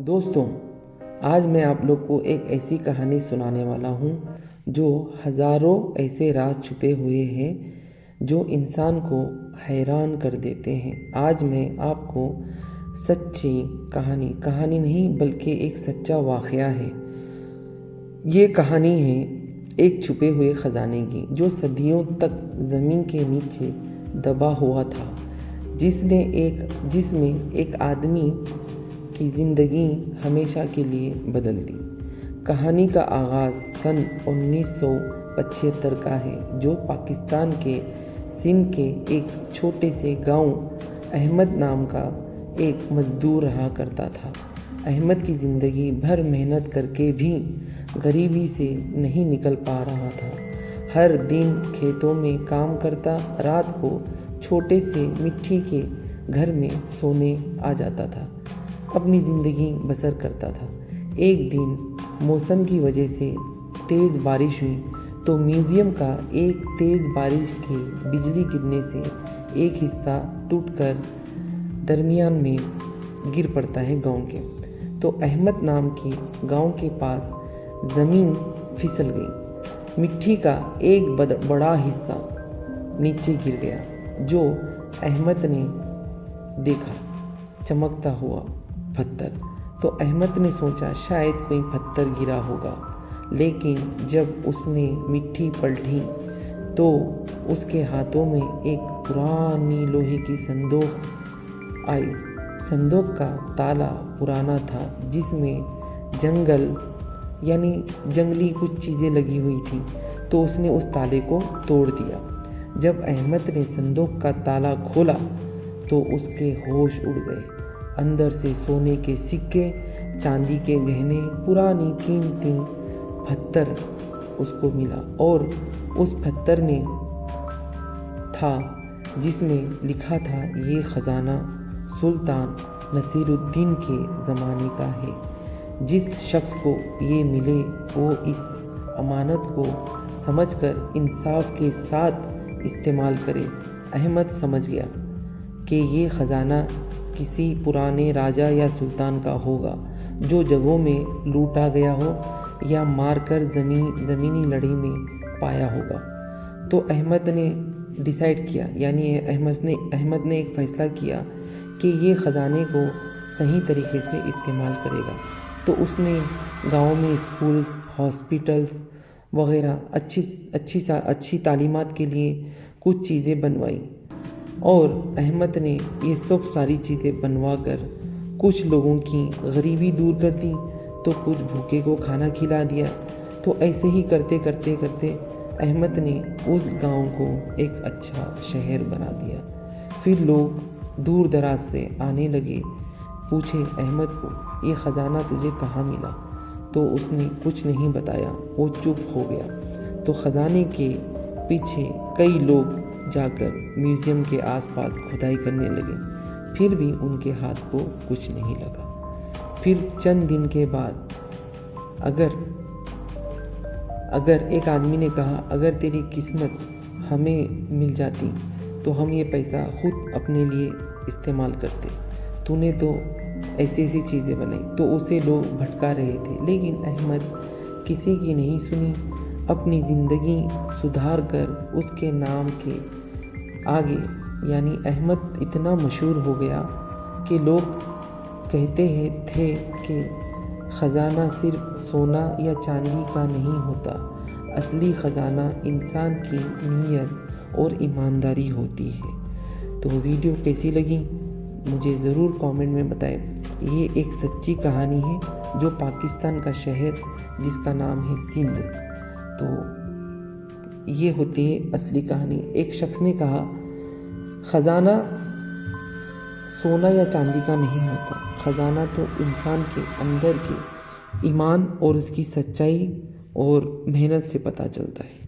दोस्तों, आज मैं आप लोग को एक ऐसी कहानी सुनाने वाला हूँ जो हज़ारों ऐसे राज छुपे हुए हैं जो इंसान को हैरान कर देते हैं। आज मैं आपको सच्ची कहानी नहीं बल्कि एक सच्चा वाक़या है। ये कहानी है एक छुपे हुए ख़जाने की जो सदियों तक ज़मीन के नीचे दबा हुआ था, जिसमें एक आदमी की ज़िंदगी हमेशा के लिए बदल दी। कहानी का आगाज़ सन 1975 का है, जो पाकिस्तान के सिंध के एक छोटे से गांव अहमद नाम का एक मज़दूर रहा करता था। अहमद की ज़िंदगी भर मेहनत करके भी गरीबी से नहीं निकल पा रहा था। हर दिन खेतों में काम करता, रात को छोटे से मिट्टी के घर में सोने आ जाता था, अपनी ज़िंदगी बसर करता था। एक दिन मौसम की वजह से तेज़ बारिश हुई तो म्यूज़ियम का एक तेज़ बारिश के बिजली गिरने से एक हिस्सा टूटकर दरमियान में गिर पड़ता है गांव के। तो अहमद नाम की गांव के पास ज़मीन फिसल गई। मिट्टी का एक बड़ा हिस्सा नीचे गिर गया, जो अहमद ने देखा चमकता हुआ पत्थर। तो अहमद ने सोचा शायद कोई पत्थर गिरा होगा, लेकिन जब उसने मिट्टी पलटी तो उसके हाथों में एक पुरानी लोहे की संदूक आई। संदूक का ताला पुराना था, जिसमें जंगली कुछ चीज़ें लगी हुई थी। तो उसने उस ताले को तोड़ दिया। जब अहमद ने संदूक का ताला खोला तो उसके होश उड़ गए। अंदर से सोने के सिक्के, चांदी के गहने, पुरानी कीमती पत्थर उसको मिला, और उस पत्थर में था जिसमें लिखा था, ये ख़जाना सुल्तान नसीरुद्दीन के ज़माने का है। जिस शख्स को ये मिले वो इस अमानत को समझकर इंसाफ के साथ इस्तेमाल करे। अहमद समझ गया कि ये ख़जाना किसी पुराने राजा या सुल्तान का होगा, जो जगहों में लूटा गया हो या मारकर ज़मीनी लड़ाई में पाया होगा। तो अहमद ने डिसाइड किया, यानी अहमद ने एक फ़ैसला किया कि ये ख़जाने को सही तरीके से इस्तेमाल करेगा। तो उसने गाँव में स्कूल्स, हॉस्पिटल्स वगैरह अच्छी तालीमात के लिए कुछ चीज़ें बनवाई, और अहमद ने ये सब सारी चीज़ें बनवा कर कुछ लोगों की गरीबी दूर कर दी, तो कुछ भूखे को खाना खिला दिया। तो ऐसे ही करते करते अहमद ने उस गांव को एक अच्छा शहर बना दिया। फिर लोग दूर दराज से आने लगे, पूछे अहमद को, ये ख़जाना तुझे कहाँ मिला? तो उसने कुछ नहीं बताया, वो चुप हो गया। तो ख़जाने के पीछे कई लोग जाकर म्यूज़ियम के आसपास खुदाई करने लगे, फिर भी उनके हाथ को कुछ नहीं लगा। फिर चंद दिन के बाद अगर एक आदमी ने कहा, अगर तेरी किस्मत हमें मिल जाती तो हम ये पैसा खुद अपने लिए इस्तेमाल करते, तूने तो ऐसी चीज़ें बनाई। तो उसे लोग भटका रहे थे, लेकिन अहमद किसी की नहीं सुनी। अपनी ज़िंदगी सुधार कर उसके नाम के आगे, यानी अहमद इतना मशहूर हो गया कि लोग कहते थे कि ख़जाना सिर्फ सोना या चांदी का नहीं होता, असली ख़जाना इंसान की नीयत और ईमानदारी होती है। तो वीडियो कैसी लगी मुझे ज़रूर कमेंट में बताएं। ये एक सच्ची कहानी है जो पाकिस्तान का शहर जिसका नाम है सिंध। तो ये होती है असली कहानी। एक शख्स ने कहा, ख़जाना सोना या चांदी का नहीं होता, ख़जाना तो इंसान के अंदर के ईमान और उसकी सच्चाई और मेहनत से पता चलता है।